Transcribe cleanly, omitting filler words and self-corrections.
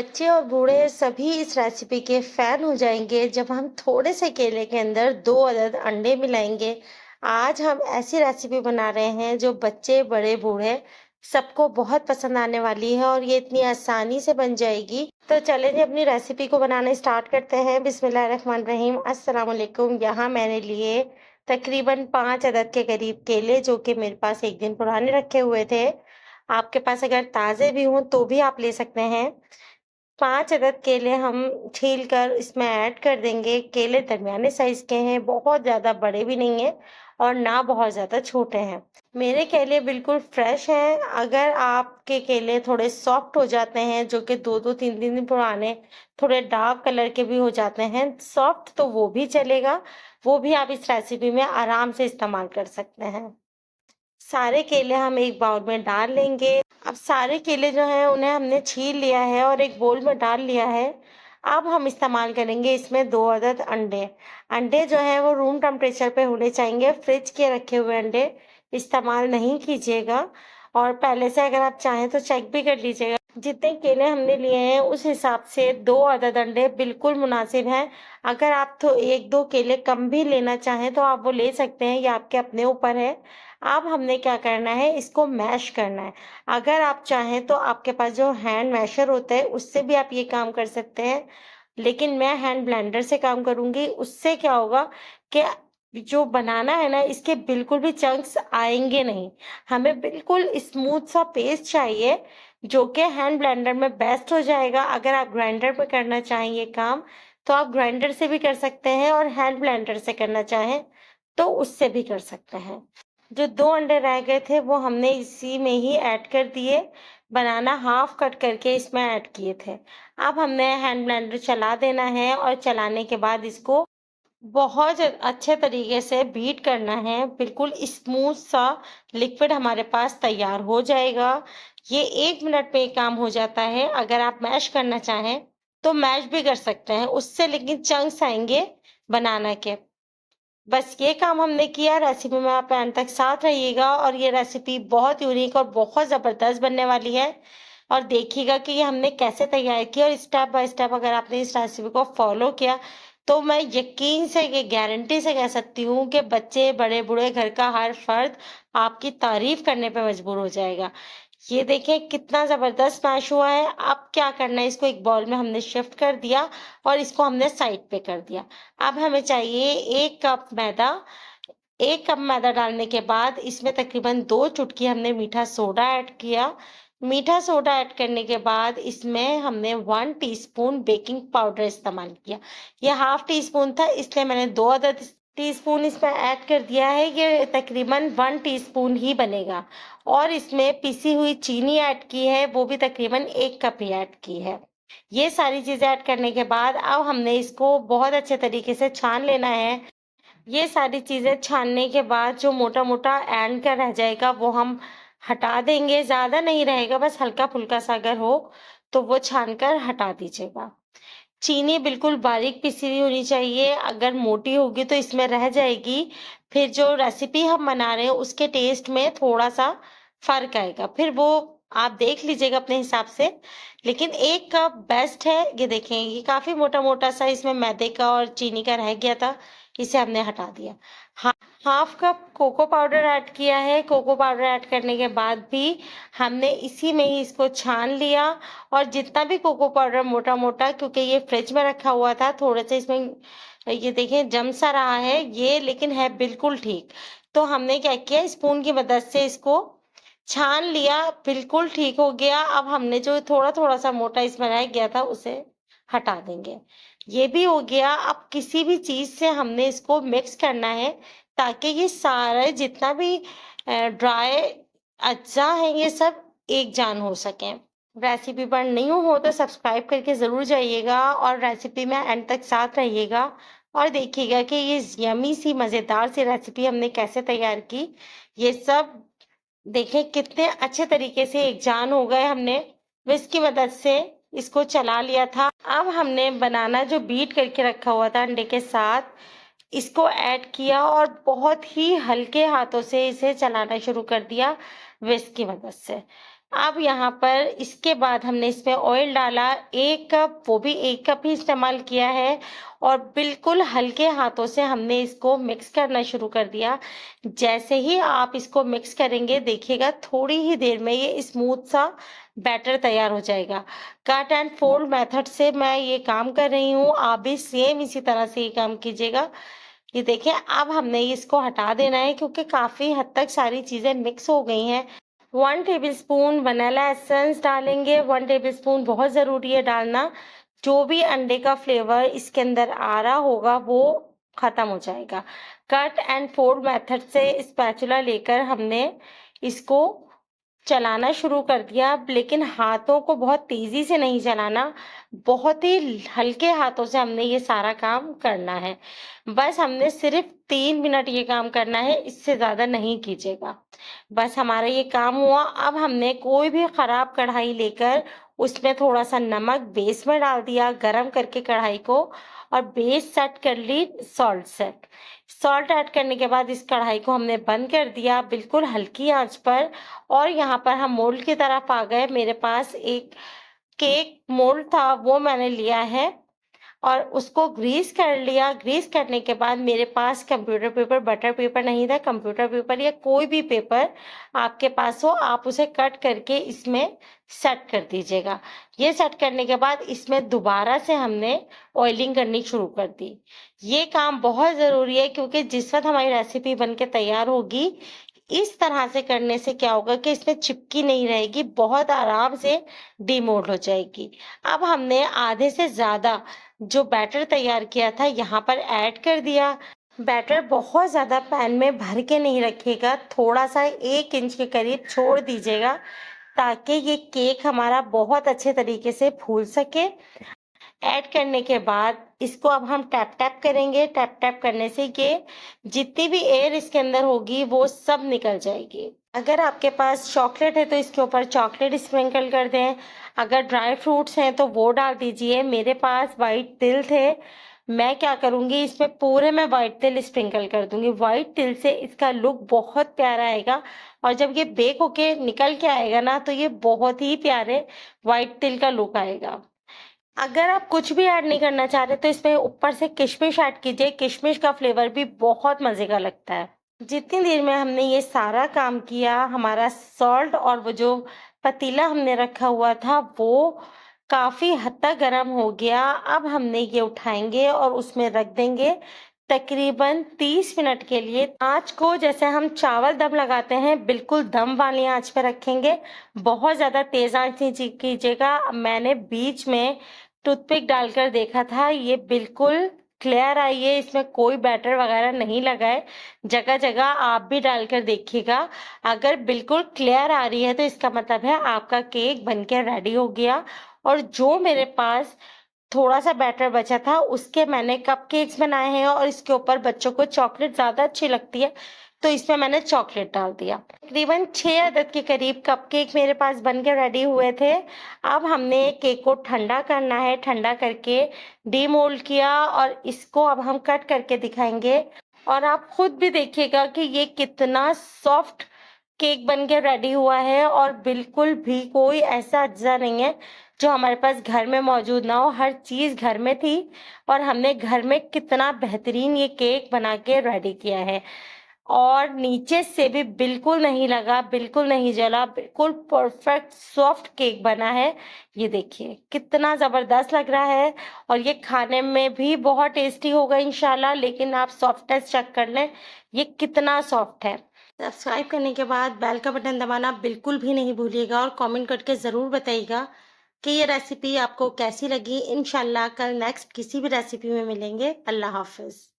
बच्चे और बूढ़े सभी इस रेसिपी के फैन हो जाएंगे जब हम थोड़े से केले के अंदर 2 अदद अंडे मिलाएंगे। आज हम ऐसी रेसिपी बना रहे हैं जो बच्चे बड़े बूढ़े सबको बहुत पसंद आने वाली है और ये इतनी आसानी से बन जाएगी। तो चलें जी अपनी रेसिपी को बनाना स्टार्ट करते हैं। बिस्मिल्लाहिर्रहमानिर्रहीम। अस्सलाम वालेकुम। यहाँ मैंने लिए तकरीबन 5 अदद के करीब केले जो कि मेरे पास एक दिन पुराने रखे हुए थे। आपके पास अगर ताज़े भी हों तो भी आप ले सकते हैं। 5 अदद केले हम छील कर इसमें ऐड कर देंगे। केले दरमियाने साइज के हैं, बहुत ज़्यादा बड़े भी नहीं हैं और ना बहुत ज़्यादा छोटे हैं। मेरे केले बिल्कुल फ्रेश हैं। अगर आपके केले थोड़े सॉफ्ट हो जाते हैं, जो कि 2-2 3-3 दिन पुराने थोड़े डार्क कलर के भी हो जाते हैं सॉफ्ट, तो वो भी चलेगा। वो भी आप इस रेसिपी में आराम से इस्तेमाल कर सकते हैं। सारे केले हम एक बाउल में डाल लेंगे। अब सारे केले जो हैं उन्हें हमने छील लिया है और एक बोल में डाल लिया है। अब हम इस्तेमाल करेंगे इसमें 2 अदद अंडे। अंडे जो हैं वो रूम टेम्परेचर पे होने चाहिए। फ्रिज के रखे हुए अंडे इस्तेमाल नहीं कीजिएगा और पहले से अगर आप चाहें तो चेक भी कर लीजिएगा। जितने केले हमने लिए हैं उस हिसाब से 2 अदद अंडे बिल्कुल मुनासिब हैं। अगर आप तो 1-2 केले कम भी लेना चाहें तो आप वो ले सकते हैं, ये आपके अपने ऊपर है। अब हमने क्या करना है, इसको मैश करना है। अगर आप चाहें तो आपके पास जो हैंड मैशर होता है उससे भी आप ये काम कर सकते हैं, लेकिन मैं हैंड ब्लेंडर से काम करूंगी। उससे क्या होगा कि जो बनाना है ना, इसके बिल्कुल भी चंक्स आएंगे नहीं। हमें बिल्कुल स्मूथ सा पेस्ट चाहिए जो कि हैंड ब्लेंडर में बेस्ट हो जाएगा। अगर आप ग्राइंडर पे करना चाहें ये काम तो आप ग्राइंडर से भी कर सकते हैं और हैंड ब्लेंडर से करना चाहें तो उससे भी कर सकते हैं। जो 2 अंडे रह गए थे वो हमने इसी में ही ऐड कर दिए। बनाना हाफ कट करके इसमें ऐड किए थे। अब हमने हैंड ब्लेंडर चला देना है और चलाने के बाद इसको बहुत अच्छे तरीके से बीट करना है। बिल्कुल स्मूथ सा लिक्विड हमारे पास तैयार हो जाएगा। ये 1 मिनट में काम हो जाता है। अगर आप मैश करना चाहें तो मैश भी कर सकते हैं उससे, लेकिन चंक्स आएंगे बनाना के। बस ये काम हमने किया। रेसिपी में आप एंड तक साथ रहिएगा और ये रेसिपी बहुत यूनिक और बहुत ज़बरदस्त बनने वाली है। और देखिएगा कि ये हमने कैसे तैयार किया और स्टेप बाय स्टेप अगर आपने इस रेसिपी को फॉलो किया तो मैं यकीन से ये गारंटी से कह सकती हूँ कि बच्चे बड़े बूढ़े घर का हर फर्द आपकी तारीफ करने पे मजबूर हो जाएगा। ये देखें कितना ज़बरदस्त मैश हुआ है। अब क्या करना है, इसको एक बाउल में हमने शिफ्ट कर दिया और इसको हमने साइड पे कर दिया। अब हमें चाहिए 1 कप मैदा। 1 कप मैदा डालने के बाद इसमें तकरीबन 2 चुटकी हमने मीठा सोडा ऐड किया। मीठा सोडा ऐड करने के बाद इसमें हमने 1 टीस्पून बेकिंग पाउडर इस्तेमाल किया। ये हाफ टी स्पून था इसलिए मैंने 2 अदद टीस्पून इसमें ऐड कर दिया है। ये तकरीबन 1 टीस्पून ही बनेगा। और इसमें पिसी हुई चीनी ऐड की है, वो भी तकरीबन 1 कप ही ऐड की है। ये सारी चीजें ऐड करने के बाद अब हमने इसको बहुत अच्छे तरीके से छान लेना है। ये सारी चीजें छानने के बाद जो मोटा मोटा एंड का रह जाएगा वो हम हटा देंगे। ज्यादा नहीं रहेगा, बस हल्का फुल्का सा अगर हो तो वो छान कर हटा दीजिएगा। चीनी बिल्कुल बारीक पिसी हुई होनी चाहिए। अगर मोटी होगी तो इसमें रह जाएगी, फिर जो रेसिपी हम बना रहे हैं उसके टेस्ट में थोड़ा सा फर्क आएगा। फिर वो आप देख लीजिएगा अपने हिसाब से, लेकिन 1 कप बेस्ट है। ये देखें, ये काफी मोटा मोटा सा इसमें मैदे का और चीनी का रह गया था, इसे हमने हटा दिया। हा, half cup cocoa powder add किया है। कोको पाउडर ऐड करने के बाद भी हमने इसी में ही इसको छान लिया। और जितना भी कोको पाउडर मोटा मोटा, क्योंकि ये फ्रिज में रखा हुआ था, थोड़ा सा इसमें ये देखें जम सा रहा है ये, लेकिन है बिल्कुल ठीक। तो हमने क्या किया, स्पून की मदद से इसको छान लिया, बिल्कुल ठीक हो गया। अब हमने जो थोड़ा थोड़ा सा मोटा इसमें रह गया था उसे हटा देंगे। ये भी हो गया। अब किसी भी चीज से हमने इसको मिक्स करना है ताकि ये सारा जितना भी ड्राई अज्जा है ये सब एक जान हो सके। रेसिपी पर न्यू हो तो सब्सक्राइब करके ज़रूर जाइएगा और रेसिपी में एंड तक साथ रहिएगा और देखिएगा कि ये यमी सी मज़ेदार सी रेसिपी हमने कैसे तैयार की। ये सब देखें कितने अच्छे तरीके से एक जान हो गए। हमने विस्क की मदद से इसको चला लिया था। अब हमने बनाना जो बीट करके रखा हुआ था अंडे के साथ इसको ऐड किया और बहुत ही हल्के हाथों से इसे चलाना शुरू कर दिया विस्क की मदद से। अब यहाँ पर इसके बाद हमने इसमें ऑयल डाला 1 कप, वो भी 1 कप ही इस्तेमाल किया है और बिल्कुल हल्के हाथों से हमने इसको मिक्स करना शुरू कर दिया। जैसे ही आप इसको मिक्स करेंगे देखिएगा थोड़ी ही देर में ये स्मूथ सा बैटर तैयार हो जाएगा। कट एंड फोल्ड मेथड से मैं ये काम कर रही हूँ, आप भी सेम इसी तरह से ये काम कीजिएगा। ये देखिए अब हमने इसको हटा देना है क्योंकि काफ़ी हद तक सारी चीज़ें मिक्स हो गई हैं। 1 टेबलस्पून वनीला एसेंस डालेंगे, 1 टेबलस्पून बहुत ज़रूरी है डालना। जो भी अंडे का फ्लेवर इसके अंदर आ रहा होगा वो खत्म हो जाएगा। कट एंड फोल्ड मेथड से स्पैचुला लेकर हमने इसको चलाना शुरू कर दिया, लेकिन हाथों को बहुत तेज़ी से नहीं चलाना, बहुत ही हल्के हाथों से हमने ये सारा काम करना है। बस हमने सिर्फ़ 3 मिनट ये काम करना है, इससे ज़्यादा नहीं कीजिएगा। बस हमारा ये काम हुआ। अब हमने कोई भी ख़राब कढ़ाई लेकर उसमें थोड़ा-सा नमक बेस में डाल दिया, गरम करके कढ़ाई को, और बेस सेट कर ली सॉल्ट से। सॉल्ट ऐड करने के बाद इस कढ़ाई को हमने बंद कर दिया बिल्कुल हल्की आंच पर, और यहाँ पर हम मोल्ड की तरफ आ गए। मेरे पास एक केक मोल्ड था, वो मैंने लिया है और उसको ग्रीस कर लिया। ग्रीस करने के बाद मेरे पास कंप्यूटर पेपर, बटर पेपर नहीं था, कंप्यूटर पेपर या कोई भी पेपर आपके पास हो, आप उसे कट करके इसमें सेट कर दीजिएगा। ये सेट करने के बाद इसमें दोबारा से हमने ऑयलिंग करनी शुरू कर दी। ये काम बहुत ज़रूरी है क्योंकि जिस वक्त हमारी रेसिपी बन के तैयार होगी, इस तरह से करने से क्या होगा कि इसमें चिपकी नहीं रहेगी, बहुत आराम से डिमोल्ड हो जाएगी। अब हमने आधे से ज़्यादा जो बैटर तैयार किया था यहाँ पर ऐड कर दिया। बैटर बहुत ज़्यादा पैन में भर के नहीं रखिएगा, थोड़ा-सा 1 इंच के करीब छोड़ दीजिएगा ताकि ये केक हमारा बहुत अच्छे तरीके से फूल सके। ऐड करने के बाद इसको अब हम टैप-टैप करेंगे। टैप-टैप करने से ये जितनी भी एयर इसके अंदर होगी वो सब निकल जाएगी। अगर आपके पास चॉकलेट है तो इसके ऊपर चॉकलेट स्प्रिंकल कर दें। अगर ड्राई फ्रूट्स हैं तो वो डाल दीजिए। मेरे पास व्हाइट तिल थे, मैं क्या करूँगी इसमें पूरे में व्हाइट तिल स्प्रिंकल कर दूँगी। व्हाइट तिल से इसका लुक बहुत प्यारा आएगा और जब ये बेक होके निकल के आएगा ना तो ये बहुत ही प्यारे व्हाइट तिल का लुक आएगा। अगर आप कुछ भी ऐड नहीं करना चाह रहे तो इसमें ऊपर से किशमिश ऐड कीजिए। किशमिश का फ्लेवर भी बहुत मज़े का लगता है। जितनी देर में हमने ये सारा काम किया, हमारा सॉल्ट और वो जो पतीला हमने रखा हुआ था वो काफ़ी हद तक गर्म हो गया। अब हमने ये उठाएंगे और उसमें रख देंगे तकरीबन 30 मिनट के लिए। आँच को जैसे हम चावल दम लगाते हैं बिल्कुल दम वाली आँच पे रखेंगे, बहुत ज़्यादा तेज़ आँच नहीं कीजिएगा। मैंने बीच में टूथपिक डालकर देखा था, ये बिल्कुल क्लियर आई है, इसमें कोई बैटर वगैरह नहीं लगा है। जगह-जगह आप भी डालकर देखिएगा, अगर बिल्कुल क्लियर आ रही है तो इसका मतलब है आपका केक बनके रेडी हो गया। और जो मेरे पास थोड़ा-सा बैटर बचा था उसके मैंने कपकेक्स बनाए हैं और इसके ऊपर बच्चों को चॉकलेट ज़्यादा अच्छी लगती है तो इसमें मैंने चॉकलेट डाल दिया। तकरीबन 6 अदद के करीब कपकेक मेरे पास बन के रेडी हुए थे। अब हमने केक को ठंडा करना है, ठंडा करके डीमोल्ड किया और इसको अब हम कट करके दिखाएँगे और आप खुद भी देखिएगा कि ये कितना सॉफ्ट केक बन के रेडी हुआ है और बिल्कुल भी कोई ऐसा अज्जा नहीं है जो हमारे पास घर में मौजूद ना हो। हर चीज़ घर में थी और हमने घर में कितना बेहतरीन ये केक बना के रेडी किया है और नीचे से भी बिल्कुल नहीं लगा, बिल्कुल नहीं जला, बिल्कुल परफेक्ट सॉफ्ट केक बना है। ये देखिए कितना ज़बरदस्त लग रहा है और ये खाने में भी बहुत टेस्टी होगा इंशाल्लाह। लेकिन आप सॉफ्टनेस चेक कर लें, ये कितना सॉफ्ट है। सब्सक्राइब करने के बाद बेल का बटन दबाना बिल्कुल भी नहीं भूलिएगा और कमेंट करके ज़रूर बताइएगा कि ये रेसिपी आपको कैसी लगी। इंशाल्लाह कल नेक्स्ट किसी भी रेसिपी में मिलेंगे। अल्लाह हाफ़िज़।